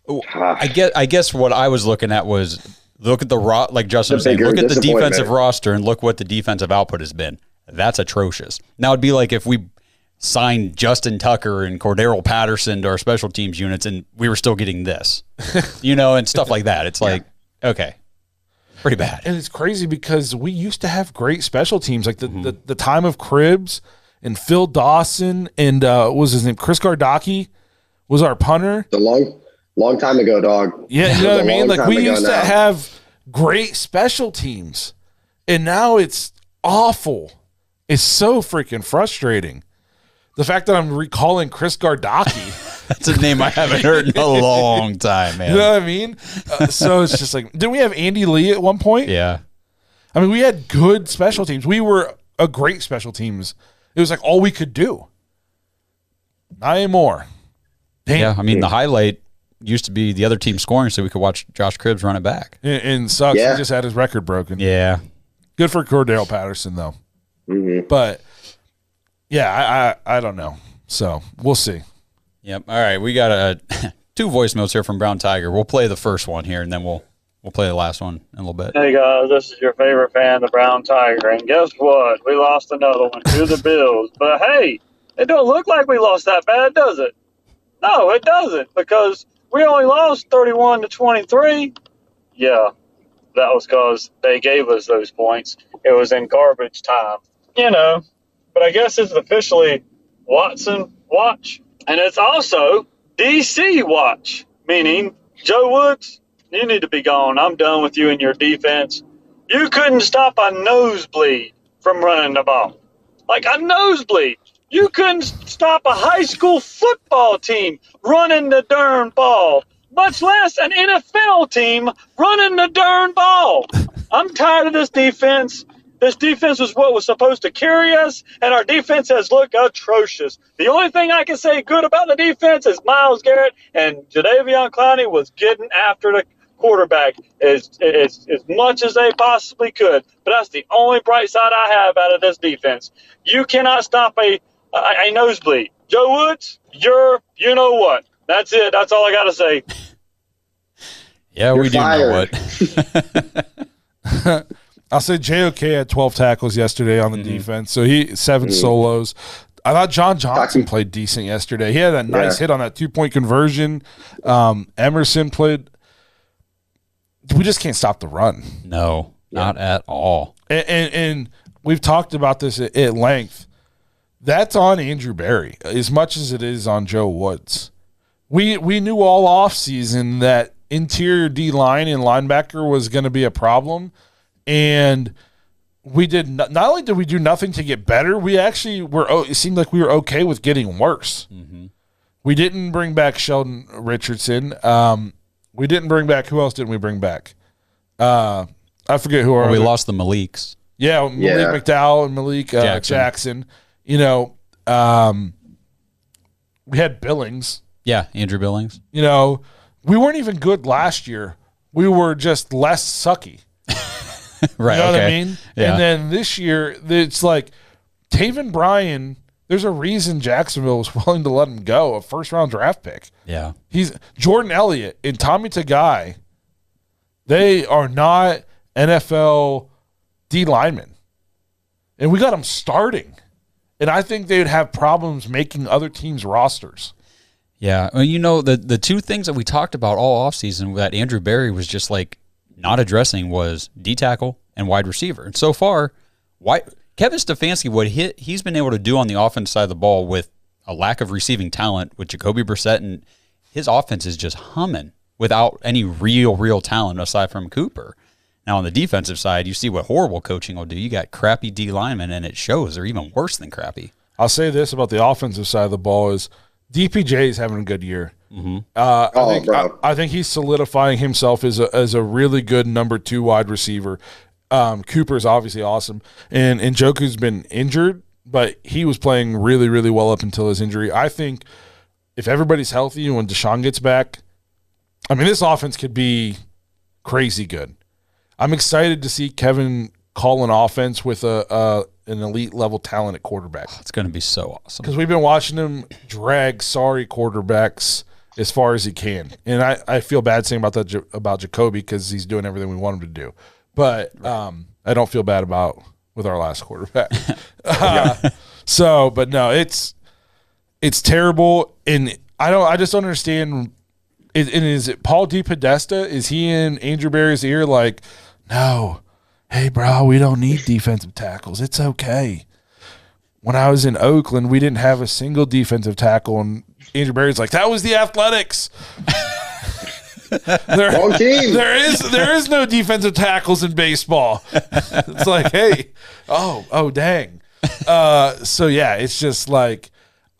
I guess what I was looking at was look at like Justin was saying, look at the defensive roster and look what the defensive output has been. That's atrocious. Now it'd be like if we signed Justin Tucker and Cordero Patterson to our special teams units and we were still getting this, and stuff like that. It's like, okay, pretty bad. And it's crazy because we used to have great special teams, like the time of Cribbs and Phil Dawson and what was his name? Chris Gardocki was our punter. The long time ago, dog. Yeah, you know what I mean? Like we used to have great special teams, and now it's awful. It's so freaking frustrating. The fact that I'm recalling Chris Gardocki. That's a name I haven't heard in a long time, man. You know what I mean? So it's just like, didn't we have Andy Lee at one point? Yeah. I mean, we had good special teams. We were a great special teams. It was like all we could do. Not anymore. Damn. Yeah, I mean, the highlight used to be the other team scoring so we could watch Josh Cribbs run it back. And sucks. He just had his record broken. Yeah. Good for Cordero Patterson, though. Mm-hmm. But, yeah, I don't know. So, we'll see. Yep. All right, we got 2 voicemails here from Brown Tiger. We'll play the first one here, and then we'll play the last one in a little bit. Hey, guys, this is your favorite fan, the Brown Tiger. And guess what? We lost another one to the Bills. But, hey, it don't look like we lost that bad, does it? No, it doesn't, because we only lost 31-23. Yeah, that was because they gave us those points. It was in garbage time. But I guess it's officially Watson watch. And it's also DC watch, meaning Joe Woods, you need to be gone. I'm done with you and your defense. You couldn't stop a nosebleed from running the ball. Like a nosebleed. You couldn't stop a high school football team running the darn ball, much less an NFL team running the darn ball. I'm tired of this defense. This defense was what was supposed to carry us, and our defense has looked atrocious. The only thing I can say good about the defense is Myles Garrett and Jadeveon Clowney was getting after the quarterback as much as they possibly could. But that's the only bright side I have out of this defense. You cannot stop a nosebleed. Joe Woods, you know what. That's it. That's all I got to say. Yeah, we do know what. I'll say JOK had 12 tackles yesterday on the defense. So he 7 solos. I thought John Johnson played decent yesterday. He had a nice hit on that 2-point conversion. Emerson played. We just can't stop the run. No, not at all. And we've talked about this at length. That's on Andrew Berry as much as it is on Joe Woods. We knew all offseason that interior D-line and linebacker was going to be a problem, and we did not only did we do nothing to get better, we actually it seemed like we were okay with getting worse. Mm-hmm. We didn't bring back Sheldon Richardson. We didn't bring back – who else didn't we bring back? I forget who we lost the Maliks. Yeah, Malik McDowell and Malik Jackson. We had Billings. Yeah, Andrew Billings. We weren't even good last year. We were just less sucky. Right. You know what I mean? Yeah. And then this year, it's like Taven Bryan, there's a reason Jacksonville was willing to let him go, a first-round draft pick. Yeah. He's Jordan Elliott and Tommy Tagai. They are not NFL D linemen. And we got them starting. And I think they would have problems making other teams' rosters. Yeah. Well, the 2 things that we talked about all offseason that Andrew Berry was just like not addressing was D-tackle and wide receiver. And so far, Kevin Stefanski, what he's been able to do on the offense side of the ball with a lack of receiving talent with Jacoby Brissett, and his offense is just humming without any real talent aside from Cooper. Now, on the defensive side, you see what horrible coaching will do. You got crappy D linemen, and it shows. They're even worse than crappy. I'll say this about the offensive side of the ball is DPJ is having a good year. Mm-hmm. I think he's solidifying himself as a really good number 2 wide receiver. Cooper's obviously awesome, and Njoku's been injured, but he was playing really, really well up until his injury. I think if everybody's healthy when Deshaun gets back, I mean, this offense could be crazy good. I'm excited to see Kevin call an offense with an elite level talent at quarterback. It's going to be so awesome because we've been watching him drag sorry quarterbacks as far as he can, and I feel bad saying about that about Jacoby because he's doing everything we want him to do, but I don't feel bad with our last quarterback. But no, it's terrible, and I just don't understand. Is it Paul DePodesta? Is he in Andrew Berry's ear like, no, hey, bro, we don't need defensive tackles. It's okay. When I was in Oakland, we didn't have a single defensive tackle, and Andrew Berry's like, that was the Athletics. Wrong team. There is no defensive tackles in baseball. It's like, hey, oh, dang. So, yeah, it's just like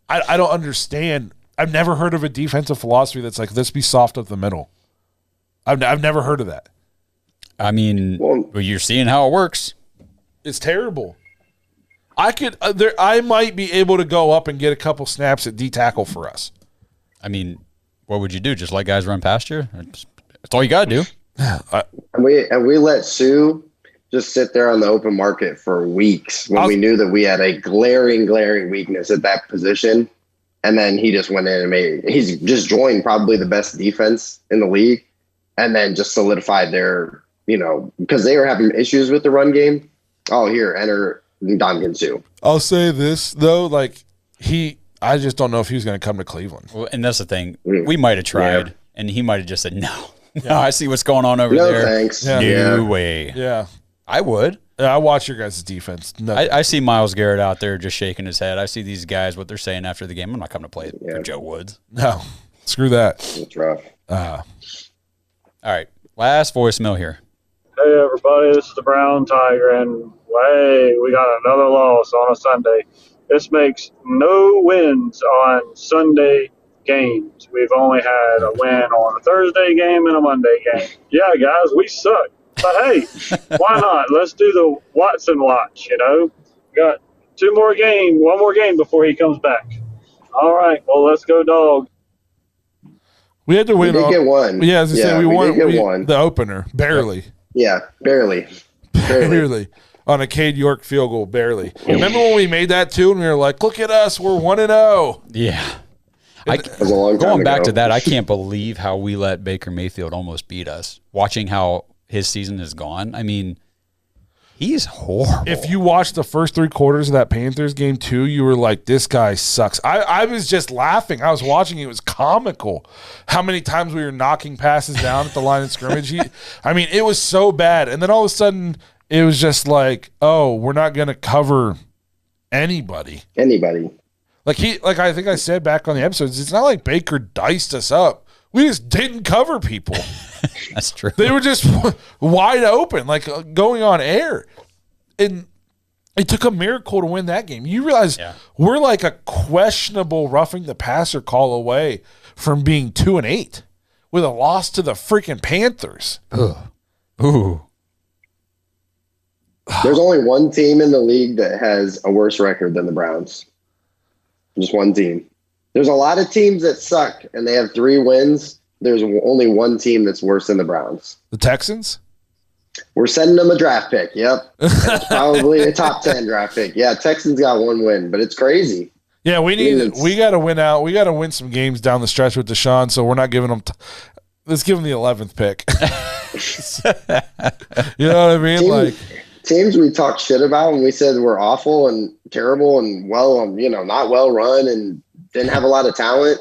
I don't understand. I've never heard of a defensive philosophy that's like, let's be soft up the middle. I've never heard of that. I mean, well, you're seeing how it works. It's terrible. I might be able to go up and get a couple snaps at D tackle for us. I mean, what would you do? Just let guys run past you? That's all you got to do. And we let Sue just sit there on the open market for weeks when we knew that we had a glaring weakness at that position. And then he just went in and he's just joined probably the best defense in the league, and then just solidified their, because they were having issues with the run game. Oh, here, enter Ndamukong Suh. I'll say this though, I just don't know if he was going to come to Cleveland. Well, and that's the thing. We might have tried, and he might have just said, no, I see what's going on over there. No, thanks. No way. Yeah. I would. I watch your guys' defense. I see Myles Garrett out there just shaking his head. I see these guys, what they're saying after the game. I'm not coming to play for Joe Woods. No. Screw that. It's rough. All right. Last voicemail here. Hey, everybody. This is the Brown Tiger, and we got another loss on a Sunday. This makes no wins on Sunday games. We've only had a win on a Thursday game and a Monday game. Yeah, guys, we suck. But, hey, why not? Let's do the Watson watch, We got one more game before he comes back. All right, well, let's go, dog. We had to win. We did get one. Yeah, as I said, we won the opener. Barely. Yeah, barely. Barely. On a Cade York field goal, barely. Remember when we made that, too, and we were like, look at us, we're 1-0. Yeah. Going back to that, I can't believe how we let Baker Mayfield almost beat us. Watching how his season is gone. I mean, he's horrible. If you watched the first 3 quarters of that Panthers game too, you were like, this guy sucks. I was just laughing. I was watching. It was comical how many times we were knocking passes down at the line of scrimmage. It was so bad. And then all of a sudden it was just like, oh, we're not going to cover anybody. Like I think I said back on the episodes, it's not like Baker diced us up. We just didn't cover people. That's true. They were just wide open, like going on air. And it took a miracle to win that game. You realize we're like a questionable roughing the passer call away from being 2-8 with a loss to the freaking Panthers. Ugh. Ooh. There's only one team in the league that has a worse record than the Browns. Just one team. There's a lot of teams that suck, and they have 3 wins. There's only one team that's worse than the Browns. The Texans? We're sending them a draft pick. Yep. That's probably a top 10 draft pick. Yeah, Texans got 1 win, but it's crazy. Yeah, we got to win out. We got to win some games down the stretch with Deshaun, so we're not giving them let's give them the 11th pick. You know what I mean? Teams we talked shit about and we said were awful and terrible and not well run and didn't have a lot of talent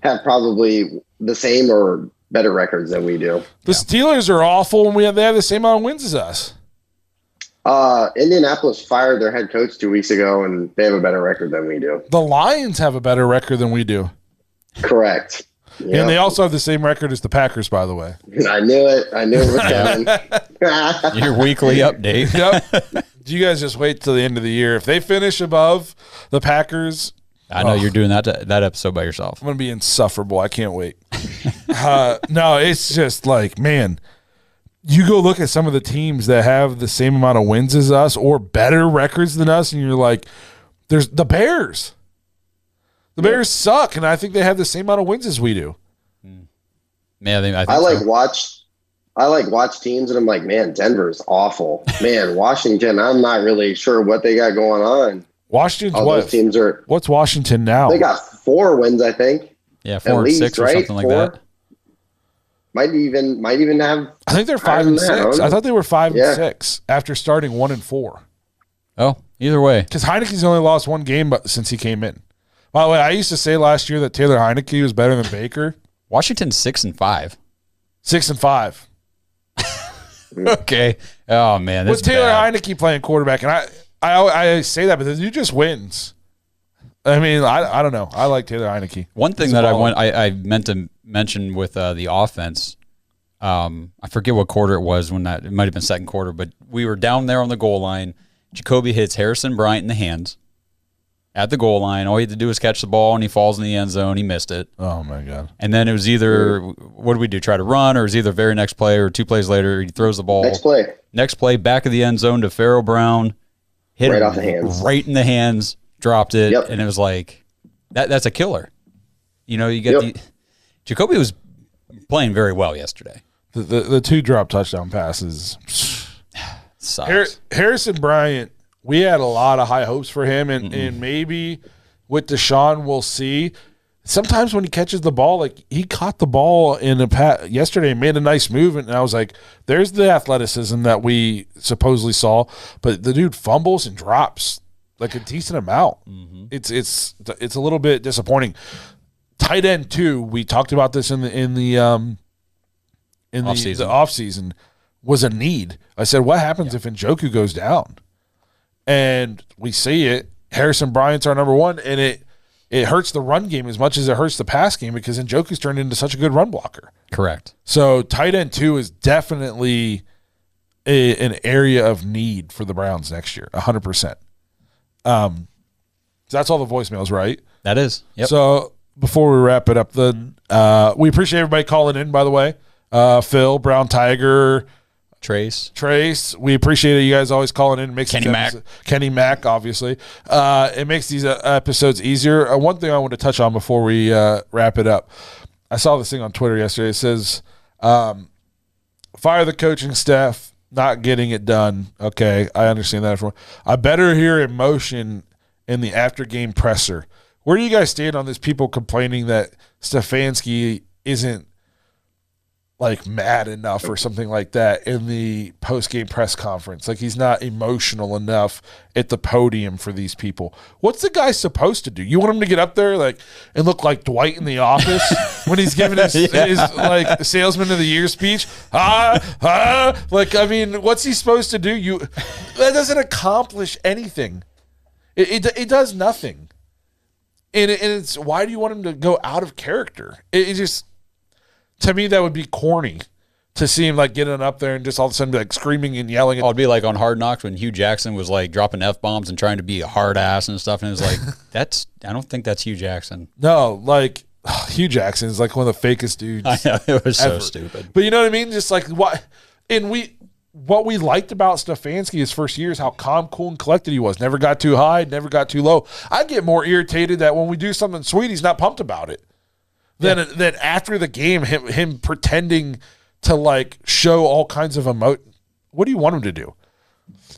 have probably the same or better records than we do. The Steelers are awful and they have the same amount of wins as us. Indianapolis fired their head coach 2 weeks ago and they have a better record than we do. The Lions have a better record than we do. Correct. Yep. And they also have the same record as the Packers, by the way. I knew it. I knew it was coming. Your weekly update. Yep. You guys just wait till the end of the year. If they finish above the Packers, I know you're doing that episode by yourself. I'm going to be insufferable. I can't wait. No, it's just like, man, you go look at some of the teams that have the same amount of wins as us or better records than us, and you're like, there's the Bears. The Bears suck, and I think they have the same amount of wins as we do. Yeah, I think I watch teams, and I'm like, man, Denver's awful. Man, Washington, I'm not really sure what they got going on. Washington's All those teams are. What's Washington now? They got 4 wins, I think. Yeah, 4 and 6 or something like that. Might even have. I think they're 5 and 6. I thought they were 5 and 6 after starting 1 and 4. Oh, either way, because Heineke's only lost 1 game since he came in. By the way, I used to say last year that Taylor Heineke was better than Baker. Washington's 6 and 5. 6 and 5. Okay. Oh man, that's with Taylor bad. Heineke playing quarterback, and I say that, but the dude just wins. I mean, I don't know. I like Taylor Heineke. One thing that I meant to mention with the offense, I forget what quarter it was when it might have been second quarter, but we were down there on the goal line. Jacoby hits Harrison Bryant in the hands at the goal line. All he had to do was catch the ball, and he falls in the end zone. He missed it. Oh, my God. And then it was either, what did we do, try to run, or it was either very next play or 2 plays later, he throws the ball. Next play, back of the end zone to Pharaoh Brown. Hit right him off the hands. Right in the hands, dropped it, and it was like, that's a killer. You know, you get Jacoby was playing very well yesterday. The 2 drop touchdown passes. Harrison Bryant, we had a lot of high hopes for him, and maybe with Deshaun, we'll see. Sometimes when he catches the ball, like he caught the ball in a yesterday and made a nice move, and I was like, there's the athleticism that we supposedly saw, but the dude fumbles and drops like a decent amount. It's a little bit disappointing. Tight end too. We talked about this in the offseason was a need. I said, what happens if Njoku goes down? And we see it. Harrison Bryant's our number 1, and it hurts the run game as much as it hurts the pass game because Njoku's turned into such a good run blocker. Correct. So tight end 2 is definitely an area of need for the Browns next year, 100%. That's all the voicemails, right? That is. Yep. So before we wrap it up, we appreciate everybody calling in, by the way. Phil, Brown Tiger, Trace. We appreciate it. You guys always calling in. It makes Kenny Mack, obviously. It makes these episodes easier. One thing I want to touch on before we wrap it up. I saw this thing on Twitter yesterday. It says, fire the coaching staff, not getting it done. Okay, I understand that. I better hear emotion in the after-game presser. Where do you guys stand on this? People complaining that Stefanski isn't like mad enough or something like that in the post-game press conference. Like he's not emotional enough at the podium for these people. What's the guy supposed to do? You want him to get up there like and look like Dwight in The Office when he's giving his like salesman of the year speech? Like, I mean, what's he supposed to do? That doesn't accomplish anything. It does nothing. And it's, why do you want him to go out of character? It just, to me, that would be corny to see him like getting up there and just all of a sudden be like screaming and yelling. It'd be like on Hard Knocks when Hugh Jackson was like dropping F-bombs and trying to be a hard ass and stuff. And it was like, I don't think that's Hugh Jackson. No, like Hugh Jackson is like one of the fakest dudes. I know, it was so stupid. But you know what I mean? Just like what we liked about Stefanski his first year is how calm, cool, and collected he was. Never got too high, never got too low. I get more irritated that when we do something sweet, he's not pumped about it. Then after the game, him pretending to like show all kinds of emotion. What do you want him to do?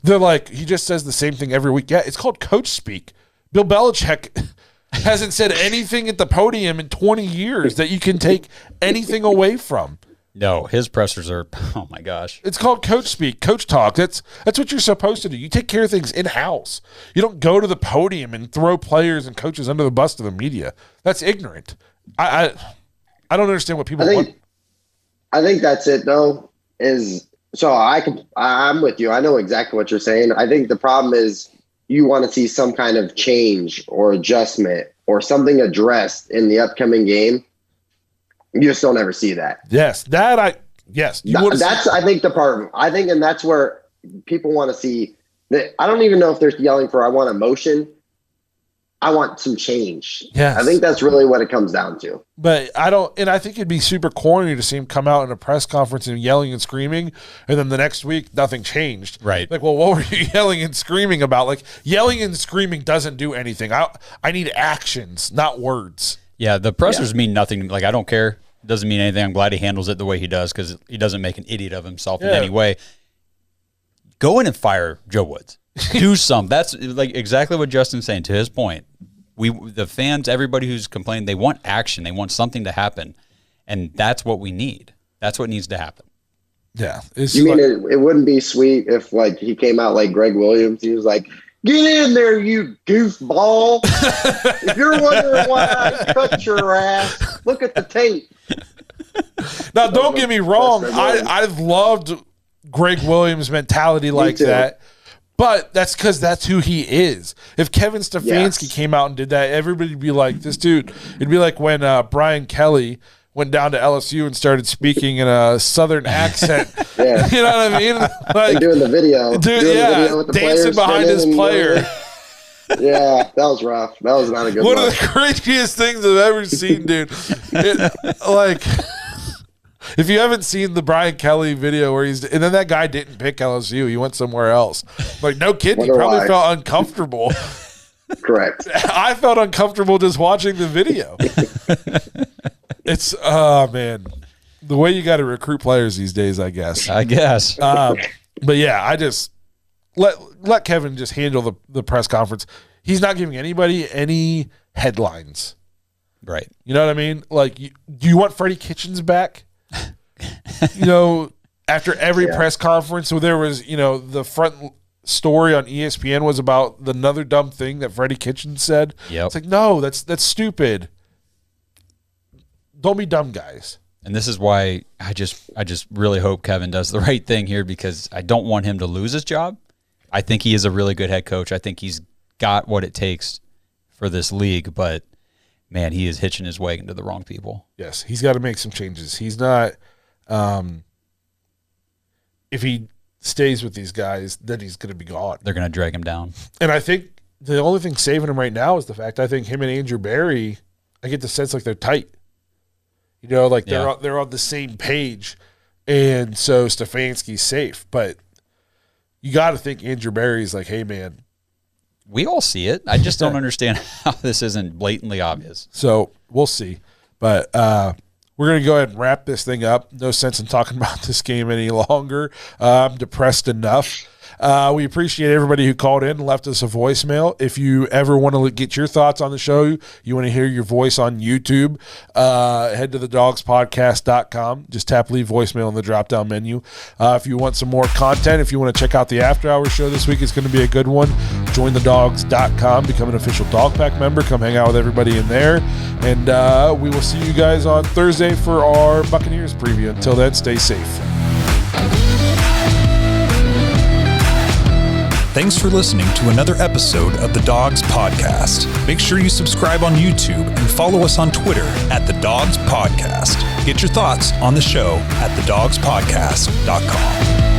They're like, he just says the same thing every week. Yeah, it's called coach speak. Bill Belichick hasn't said anything at the podium in 20 years that you can take anything away from. No, his pressers are, oh my gosh. It's called coach speak, coach talk. That's what you're supposed to do. You take care of things in-house. You don't go to the podium and throw players and coaches under the bus to the media. That's ignorant. I don't understand what people want. I think that's it, though, I'm with you. I know exactly what you're saying. I think the problem is you want to see some kind of change or adjustment or something addressed in the upcoming game. You just don't ever see that. Yes, I think the part. I think, and that's where people want to see that. I don't even know if they're yelling for, I want emotion. I want some change. Yes. I think that's really what it comes down to. But I think it'd be super corny to see him come out in a press conference and yelling and screaming, and then the next week nothing changed. Right. Like, well, what were you yelling and screaming about? Like, yelling and screaming doesn't do anything. I need actions, not words. Yeah, the pressers mean nothing. Like, I don't care. It doesn't mean anything. I'm glad he handles it the way he does because he doesn't make an idiot of himself in any way. Go in and fire Joe Woods. Do something. That's like exactly what Justin's saying. To his point, the fans, everybody who's complaining, they want action. They want something to happen, and that's what we need. That's what needs to happen. Yeah. You mean it wouldn't be sweet if like he came out like Greg Williams? He was like, "Get in there, you goofball! If you're wondering why I cut your ass, look at the tape." Now, don't get me wrong. I've loved Greg Williams' mentality like that. But that's because that's who he is. If Kevin Stefanski came out and did that, everybody would be like, this dude. It'd be like when Brian Kelly went down to LSU and started speaking in a Southern accent. You know what I mean? Like doing the video. Doing the video with the dancing behind his player. Yeah, that was rough. That was not a good one. One of the craziest things I've ever seen, dude. If you haven't seen the Brian Kelly video and then that guy didn't pick LSU, he went somewhere else. Like, no kidding, he probably felt uncomfortable. Correct. I felt uncomfortable just watching the video. It's, man, the way you got to recruit players these days, I guess. But yeah, I just let Kevin just handle the press conference. He's not giving anybody any headlines. Right. You know what I mean? Like, do you want Freddie Kitchens back? You know, after every press conference, so there was, the front story on ESPN was about another dumb thing that Freddie Kitchens said. It's like, no, that's stupid. Don't be dumb, guys. And this is why I just really hope Kevin does the right thing here, because I don't want him to lose his job. I think he is a really good head coach. I think he's got what it takes for this league, but man, he is hitching his wagon to the wrong people. Yes, he's got to make some changes. He's not if he stays with these guys, then he's going to be gone. They're going to drag him down. And I think the only thing saving him right now is the fact I think him and Andrew Berry, I get the sense like they're tight. You know, like they're on the same page, and so Stefanski's safe. But you got to think Andrew Berry's like, hey, man. We all see it. I just don't understand how this isn't blatantly obvious. So we'll see. But we're going to go ahead and wrap this thing up. No sense in talking about this game any longer. I'm depressed enough. We appreciate everybody who called in and left us a voicemail. If you ever want to get your thoughts on the show, you want to hear your voice on YouTube, head to thedogspodcast.com. Just tap leave voicemail in the drop-down menu. If you want some more content, if you want to check out the after-hours show this week, it's going to be a good one. Jointhedogs.com. Become an official Dog Pack member. Come hang out with everybody in there. And we will see you guys on Thursday for our Buccaneers preview. Until then, stay safe. Thanks for listening to another episode of the Dogs Podcast. Make sure you subscribe on YouTube and follow us on Twitter at The Dogs Podcast. Get your thoughts on the show at thedogspodcast.com.